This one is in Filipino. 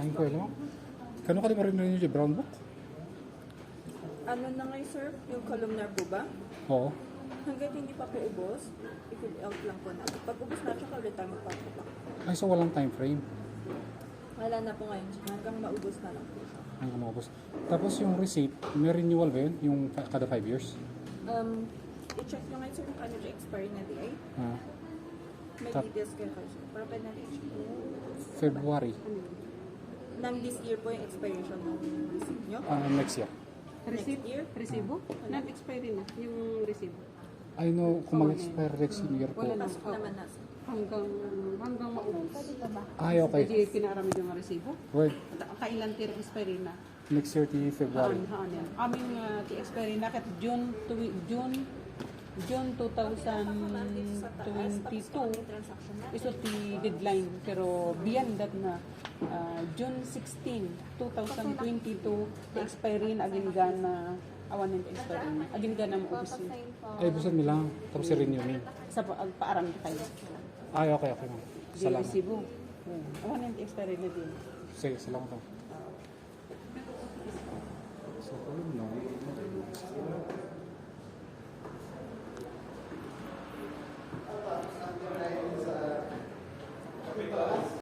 Ay, ko alam. Kano ka di marin rin yung brown book? Ano na ngayon, sir? Yung columnar po ba? Oo. Hanggat hindi pa po ubos, i-fill out lang po natin. Pag ubos na, tsaka ulit tayo magpapapak. Ay, so walang time frame. Wala na po ngayon. Hanggang maubos na lang po siya. Ay, kumabos. Tapos yung receipt, may renewal ba yun? Yung kada 5 years? I-check nyo ngayon, sir, kung ano yung expiry na day. Ah, May details kayo kayo, sir. Para pwede natin i-check. February. Nang this year po yung expiration ng receipt nyo. Next year. Next year. Resibo? Non-expiry na yung resibo. I know kung mag-expire next year po. Wala na. Pasok naman na, sir. Hanggang maubos. Ay, okay. Hindi pinaramid yung resibo. Wait, Kailan tira expiry na? next year ti February. Haan yan. Aming ti-expiry na kat June 2022 iso ti deadline pero beyond that na June 16, 2022 ti expiry na agin gana awan ng expiry na agin gana maubos yun. Ay, busan nila. Tapos i-renew me. Sa paaram kayo. Ay, okay, okay. ma'am. Di Salamat. resibo. Awan ng expiry na din. Sige, salamat. So, no.